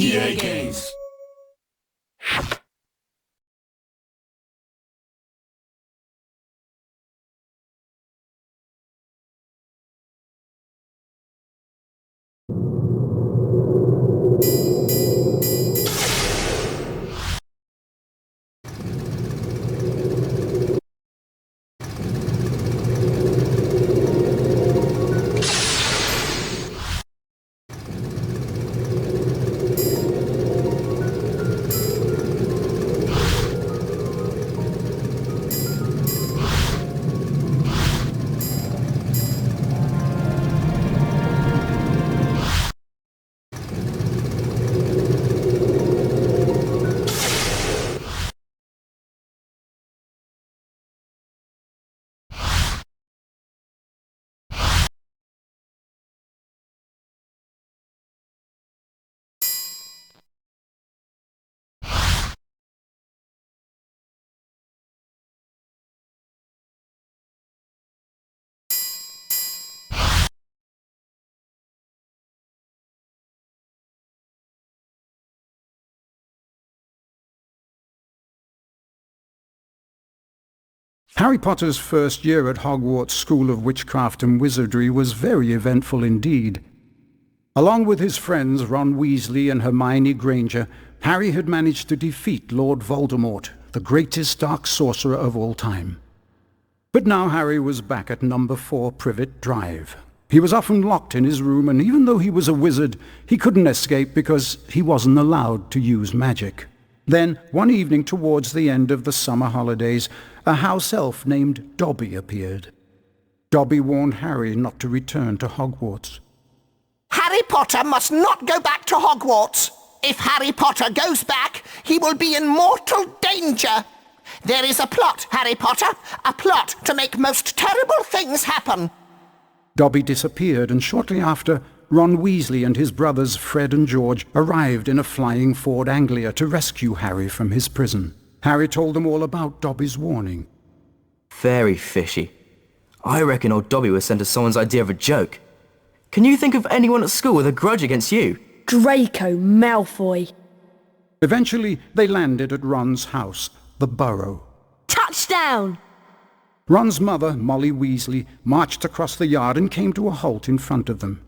EA Games. Harry Potter's first year at Hogwarts School of Witchcraft and Wizardry was very eventful indeed. Along with his friends Ron Weasley and Hermione Granger, Harry had managed to defeat Lord Voldemort, the greatest dark sorcerer of all time. But now Harry was back at number 4 Privet Drive. He was often locked in his room, and even though he was a wizard, he couldn't escape because he wasn't allowed to use magic. Then, one evening towards the end of the summer holidays, a house elf named Dobby appeared. Dobby warned Harry not to return to Hogwarts. Harry Potter must not go back to Hogwarts. If Harry Potter goes back, he will be in mortal danger. There is a plot, Harry Potter, a plot to make most terrible things happen. Dobby disappeared, and shortly after, Ron Weasley and his brothers Fred and George arrived in a flying Ford Anglia to rescue Harry from his prison. Harry told them all about Dobby's warning. Very fishy. I reckon old Dobby was sent as someone's idea of a joke. Can you think of anyone at school with a grudge against you? Draco Malfoy. Eventually, they landed at Ron's house, the Burrow. Touchdown! Ron's mother, Molly Weasley, marched across the yard and came to a halt in front of them.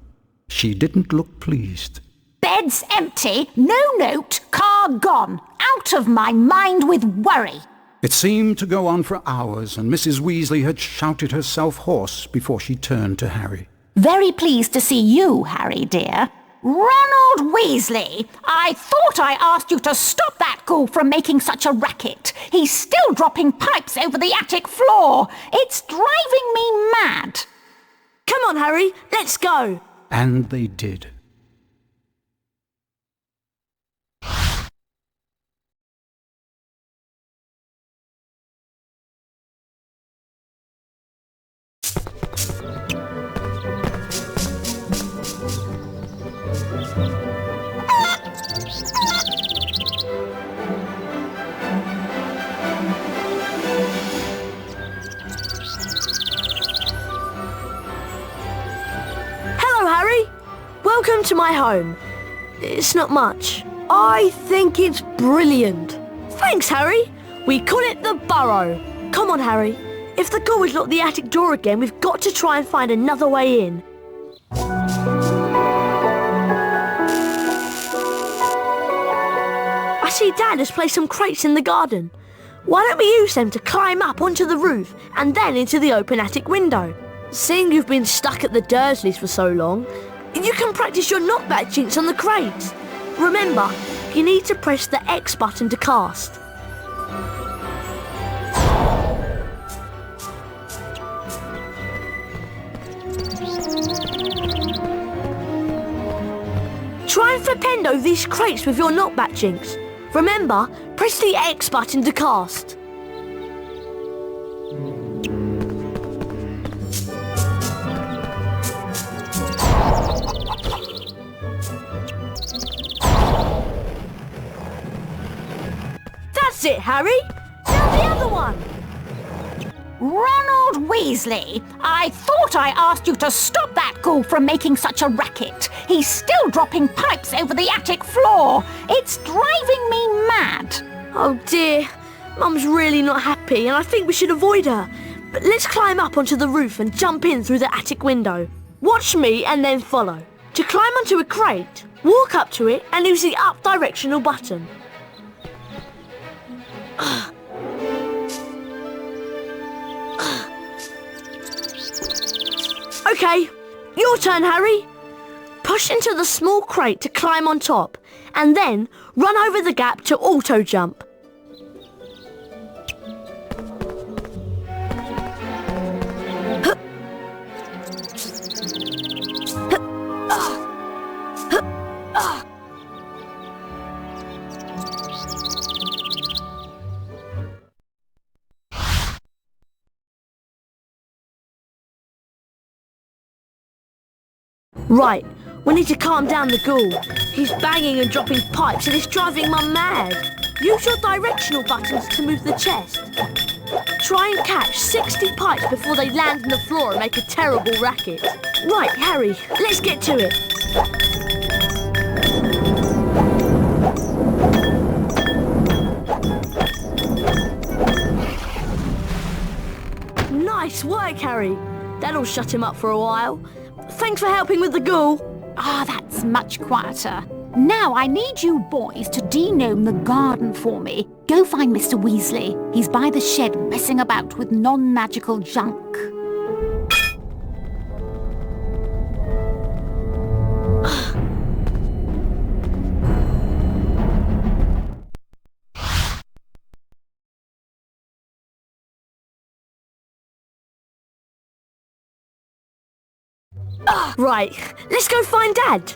She didn't look pleased. Bed's empty, no note, car gone. Out of my mind with worry. It seemed to go on for hours, and Mrs. Weasley had shouted herself hoarse before she turned to Harry. Very pleased to see you, Harry dear. Ronald Weasley! I thought I asked you to stop that ghoul from making such a racket. He's still dropping pipes over the attic floor. It's driving me mad. Come on, Harry, let's go. And they did. Hello, Harry. Welcome to my home. It's not much. I think it's brilliant. Thanks, Harry. We call it the Burrow. Come on, Harry. If the ghoul has locked the attic door again, we've got to try and find another way in. I see Dad has placed some crates in the garden. Why don't we use them to climb up onto the roof and then into the open attic window? Seeing you've been stuck at the Dursleys for so long, you can practice your knockback jinx on the crates. Remember, you need to press the X button to cast. Try and flipendo these crates with your knockback jinx. Remember, press the X button to cast. That's it, Harry. Now the other one. Ronald Weasley, I thought I asked you to stop that ghoul from making such a racket. He's still dropping pipes over the attic floor. It's driving me mad. Oh dear, Mum's really not happy and I think we should avoid her. But let's climb up onto the roof and jump in through the attic window. Watch me and then follow. To climb onto a crate, walk up to it and use the up directional button. Okay, your turn, Harry. Push into the small crate to climb on top, and then run over the gap to auto-jump. Right, we need to calm down the ghoul. He's banging and dropping pipes and it's driving Mum mad. Use your directional buttons to move the chest. Try and catch 60 pipes before they land on the floor and make a terrible racket. Right, Harry, let's get to it. Nice work, Harry. That'll shut him up for a while. Thanks for helping with the ghoul. That's much quieter. Now I need you boys to denome the garden for me. Go find Mr. Weasley. He's by the shed messing about with non-magical junk. Right, let's go find Dad.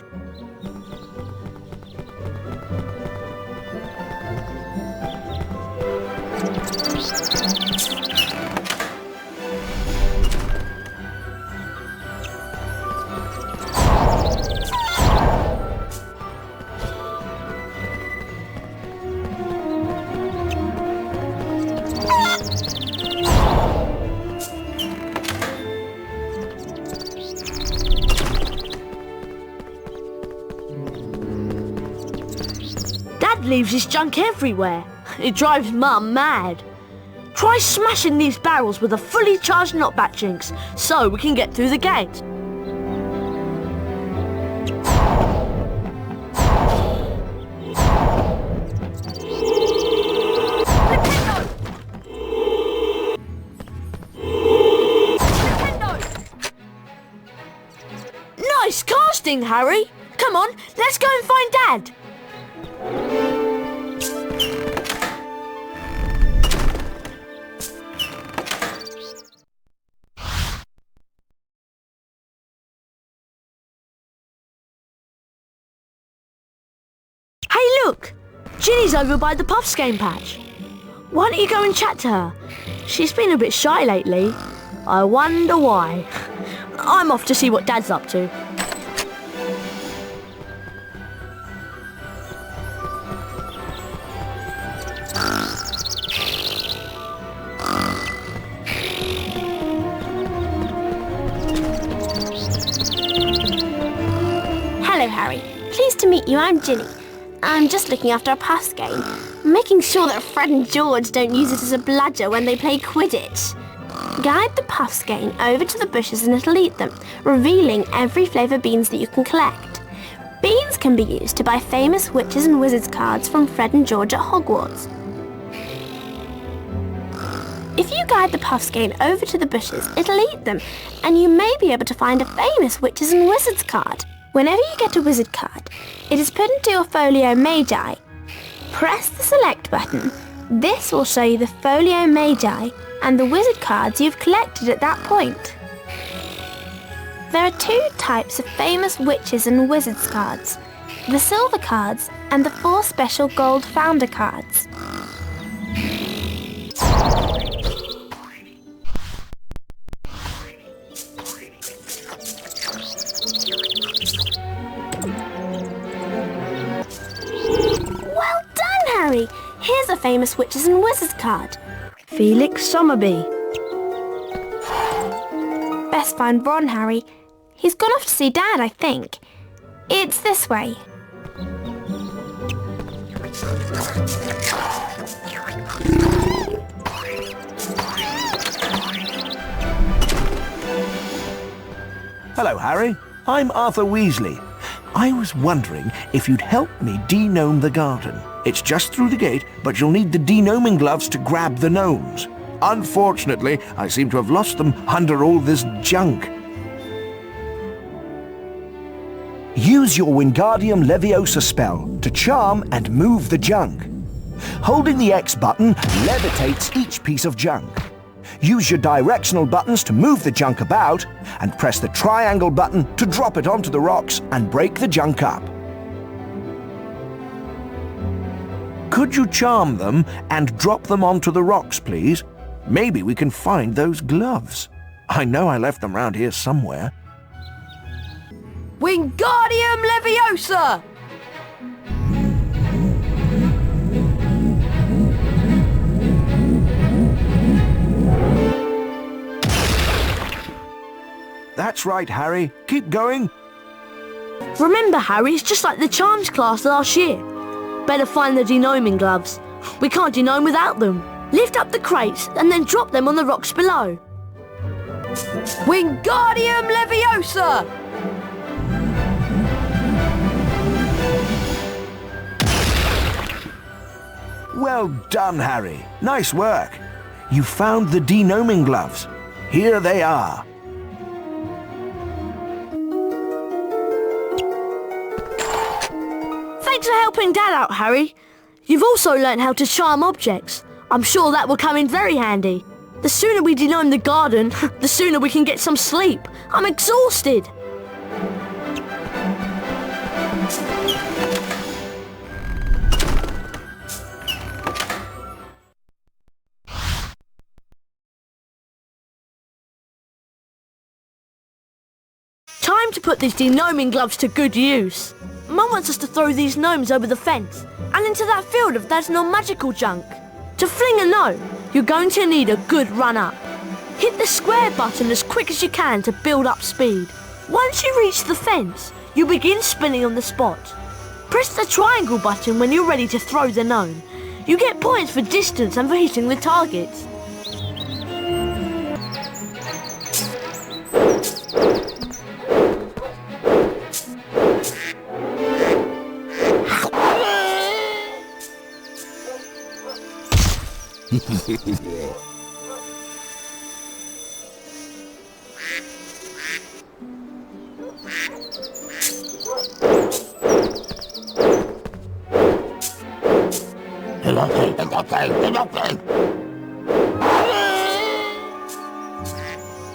Dad leaves his junk everywhere. It drives Mum mad. Try smashing these barrels with a fully charged knockback jinx so we can get through the gate. Nice casting, Harry. Come on, let's go and find Dad. Hey, look! Ginny's over by the Puffs game patch. Why don't you go and chat to her? She's been a bit shy lately. I wonder why. I'm off to see what Dad's up to. Hello, Harry. Pleased to meet you. I'm Ginny. I'm just looking after a Puffs game, making sure that Fred and George don't use it as a bludger when they play Quidditch. Guide the Puffs game over to the bushes and it'll eat them, revealing every flavour beans that you can collect. Beans can be used to buy famous witches and wizards cards from Fred and George at Hogwarts. If you guide the Puffs game over to the bushes, it'll eat them, and you may be able to find a famous witches and wizards card. Whenever you get a wizard card, it is put into your Folio Magi. Press the select button. This will show you the Folio Magi and the wizard cards you've collected at that point. There are two types of famous witches and wizards cards, the silver cards and the 4 special gold founder cards. Well done, Harry! Here's a famous witches and wizards card. Felix Summerby. best find Ron, Harry. He's gone off to see Dad, I think. It's this way. Hello, Harry. I'm Arthur Weasley. I was wondering if you'd help me de-gnome the garden. It's just through the gate, but you'll need the de-gnoming gloves to grab the gnomes. Unfortunately, I seem to have lost them under all this junk. Use your Wingardium Leviosa spell to charm and move the junk. Holding the X button levitates each piece of junk. Use your directional buttons to move the junk about, and press the triangle button to drop it onto the rocks and break the junk up. Could you charm them and drop them onto the rocks, please? Maybe we can find those gloves. I know I left them round here somewhere. Wingardium Leviosa! That's right, Harry. Keep going. Remember, Harry, it's just like the charms class last year. Better find the de-gnoming gloves. We can't de-gnome without them. Lift up the crates and then drop them on the rocks below. Wingardium Leviosa! Well done, Harry. Nice work. You found the de-gnoming gloves. Here they are. Thanks for helping Dad out, Harry. You've also learnt how to charm objects. I'm sure that will come in very handy. The sooner we de-gnome the garden, the sooner we can get some sleep. I'm exhausted. Time to put these de-gnoming gloves to good use. Mum wants us to throw these gnomes over the fence and into that field of that's non-magical junk. To fling a gnome, you're going to need a good run-up. Hit the square button as quick as you can to build up speed. Once you reach the fence, you begin spinning on the spot. Press the triangle button when you're ready to throw the gnome. You get points for distance and for hitting the targets.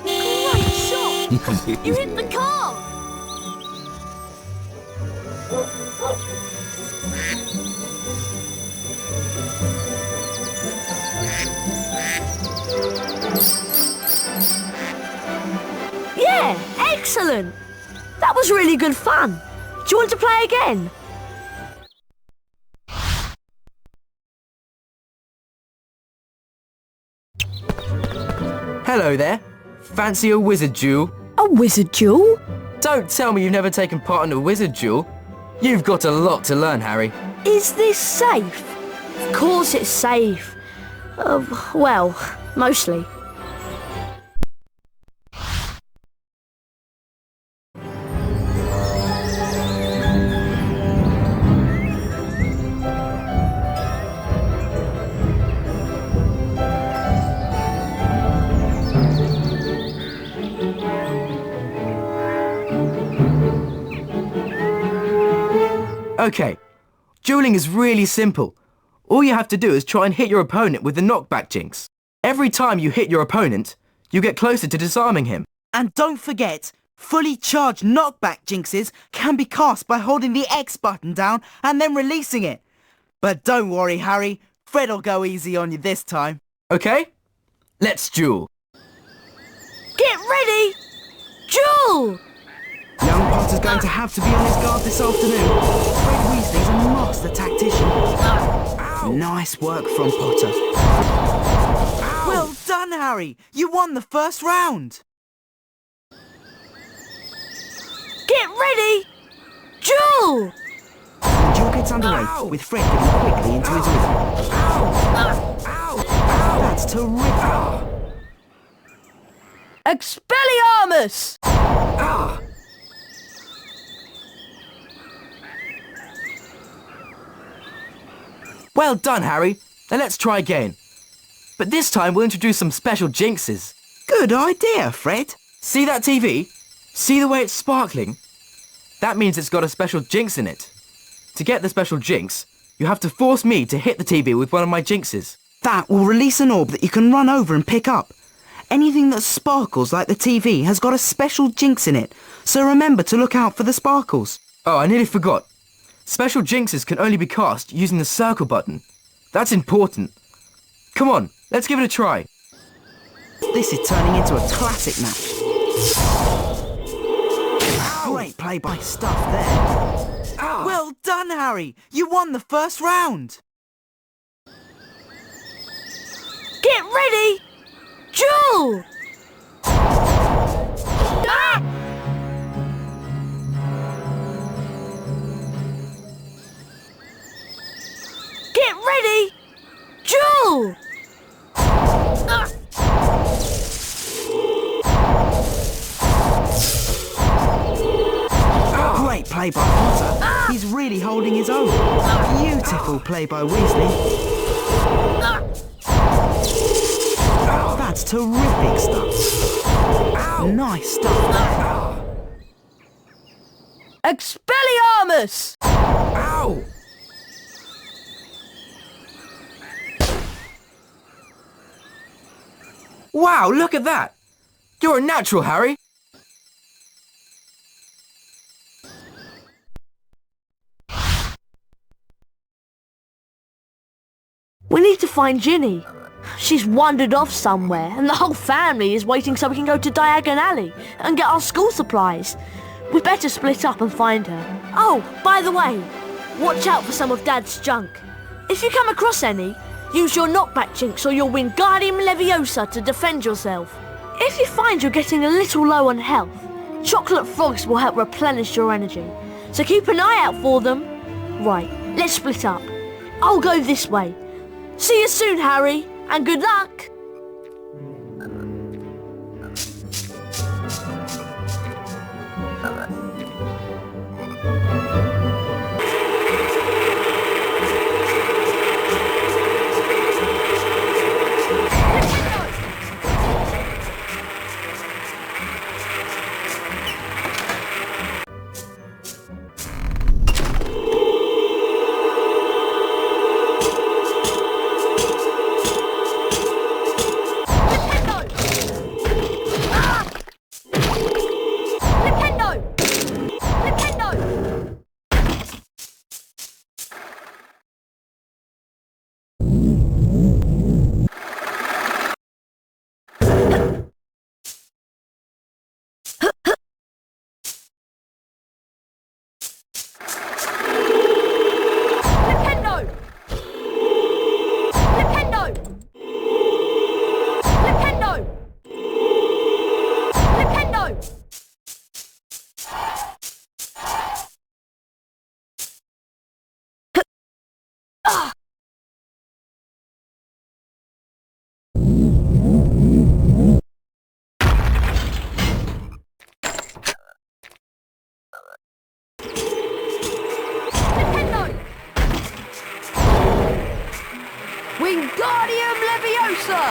Great shot! You hit the car! Yeah, excellent! That was really good fun. Do you want to play again? Hello there. Fancy a wizard duel? A wizard duel? Don't tell me you've never taken part in a wizard duel. You've got a lot to learn, Harry. Is this safe? Of course it's safe. Well, mostly. Okay, dueling is really simple. All you have to do is try and hit your opponent with the knockback jinx. Every time you hit your opponent, you get closer to disarming him. And don't forget, fully charged knockback jinxes can be cast by holding the X button down and then releasing it. But don't worry, Harry, Fred'll go easy on you this time. Okay, let's duel. Get ready! Duel! Young Potter's going to have to be on his guard this afternoon. Fred Weasley's a master tactician. Nice work from Potter. Well done, Harry! You won the first round! Get ready! Jewel! Duel gets underway, with Fred getting quickly into his rhythm. That's terrific. Expelliarmus! Well done, Harry. Now let's try again. But this time we'll introduce some special jinxes. Good idea, Fred. See that TV? See the way it's sparkling? That means it's got a special jinx in it. To get the special jinx, you have to force me to hit the TV with one of my jinxes. That will release an orb that you can run over and pick up. Anything that sparkles like the TV has got a special jinx in it, so remember to look out for the sparkles. Oh, I nearly forgot. Special jinxes can only be cast using the circle button. That's important. Come on, let's give it a try. This is turning into a classic match. Great play by Stuff there. Well done, Harry. You won the first round. Get ready! Jewel! Ah! Get ready! Jewel! Ah! Great play by Potter. He's really holding his own. Beautiful play by Weasley. That's terrific stuff. Nice stuff there. Expelliarmus! Ow! Wow, look at that! You're a natural, Harry! We need to find Ginny. She's wandered off somewhere and the whole family is waiting so we can go to Diagon Alley and get our school supplies. We better split up and find her. Oh, by the way, watch out for some of Dad's junk. If you come across any, use your knockback jinx or your Wingardium Leviosa to defend yourself. If you find you're getting a little low on health, chocolate frogs will help replenish your energy. So keep an eye out for them. Right, let's split up. I'll go this way. See you soon, Harry, and good luck! Wingardium Leviosa!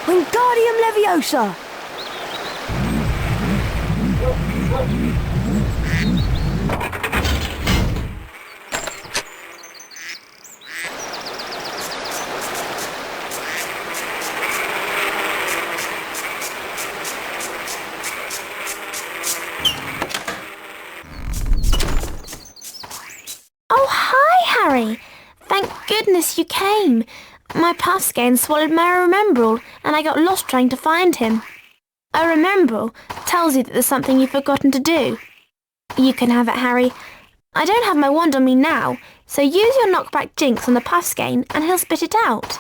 Wingardium Leviosa! Oh, hi, Harry. Thank goodness you came. My Puffskein swallowed my Remembrall, and I got lost trying to find him. A Remembrall tells you that there's something you've forgotten to do. You can have it, Harry. I don't have my wand on me now, so use your knockback jinx on the Puffskein and he'll spit it out.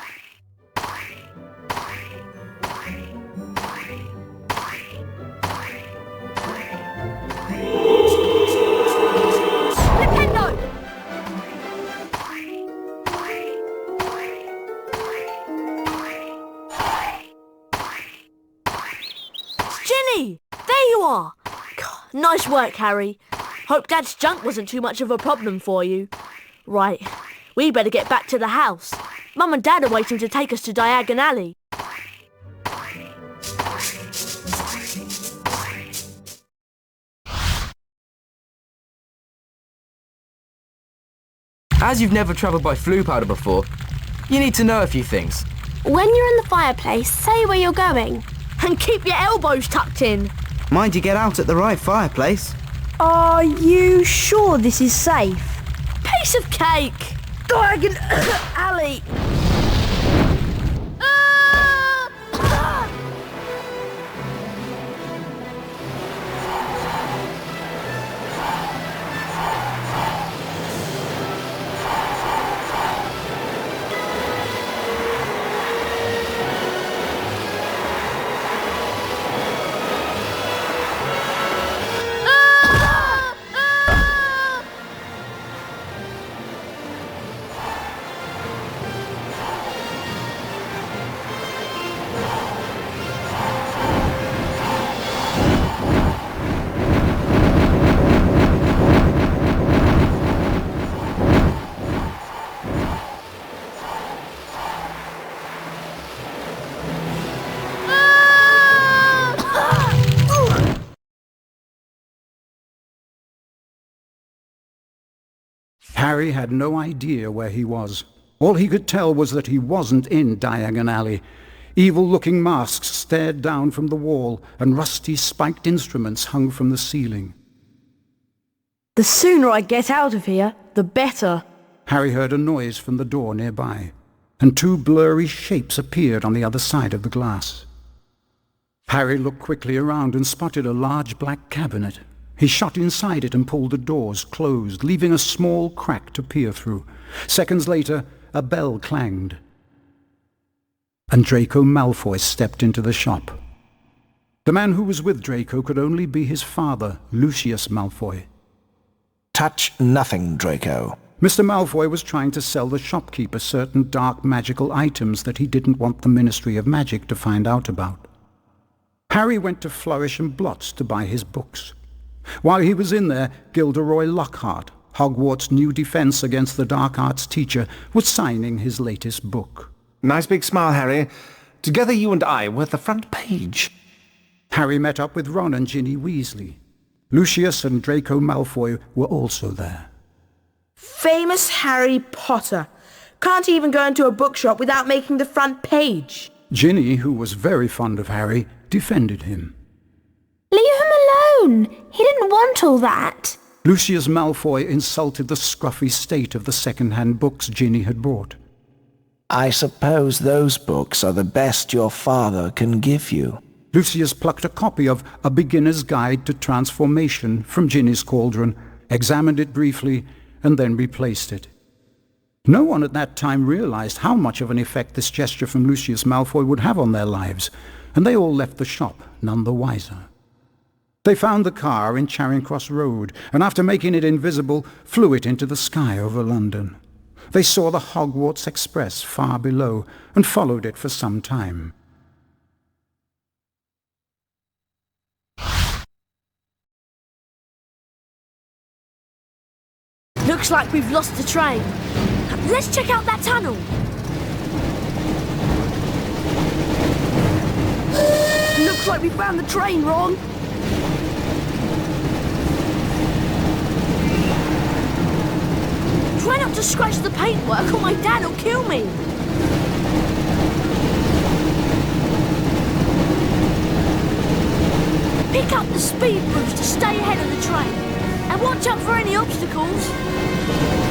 Nintendo! Ginny! There you are! God, nice work, Harry. Hope Dad's junk wasn't too much of a problem for you. Right, we better get back to the house. Mum and Dad are waiting to take us to Diagon Alley. As you've never travelled by Floo powder before, you need to know a few things. When you're in the fireplace, say where you're going. And keep your elbows tucked in. Mind you get out at the right fireplace. Are you sure this is safe? Piece of cake! Diagon Alley! Harry had no idea where he was. All he could tell was that he wasn't in Diagon Alley. Evil-looking masks stared down from the wall, and rusty spiked instruments hung from the ceiling. The sooner I get out of here, the better. Harry heard a noise from the door nearby, and two blurry shapes appeared on the other side of the glass. Harry looked quickly around and spotted a large black cabinet. He shot inside it and pulled the doors closed, leaving a small crack to peer through. Seconds later, a bell clanged, and Draco Malfoy stepped into the shop. The man who was with Draco could only be his father, Lucius Malfoy. Touch nothing, Draco. Mr. Malfoy was trying to sell the shopkeeper certain dark magical items that he didn't want the Ministry of Magic to find out about. Harry went to Flourish and Blots to buy his books. While he was in there, Gilderoy Lockhart, Hogwarts' new defense against the dark arts teacher, was signing his latest book. Nice big smile, Harry. Together you and I were at the front page. Harry met up with Ron and Ginny Weasley. Lucius and Draco Malfoy were also there. Famous Harry Potter. Can't even go into a bookshop without making the front page. Ginny, who was very fond of Harry, defended him. Leave him alone. He didn't want all that. Lucius Malfoy insulted the scruffy state of the second-hand books Ginny had bought. I suppose those books are the best your father can give you. Lucius plucked a copy of A Beginner's Guide to Transformation from Ginny's cauldron, examined it briefly, and then replaced it. No one at that time realized how much of an effect this gesture from Lucius Malfoy would have on their lives, and they all left the shop none the wiser. They found the car in Charing Cross Road, and after making it invisible, flew it into the sky over London. They saw the Hogwarts Express far below and followed it for some time. Looks like we've lost the train. Let's check out that tunnel. Looks like we found the train, Ron. Try not to scratch the paintwork or my dad will kill me. Pick up the speed boost to stay ahead of the train. And watch out for any obstacles.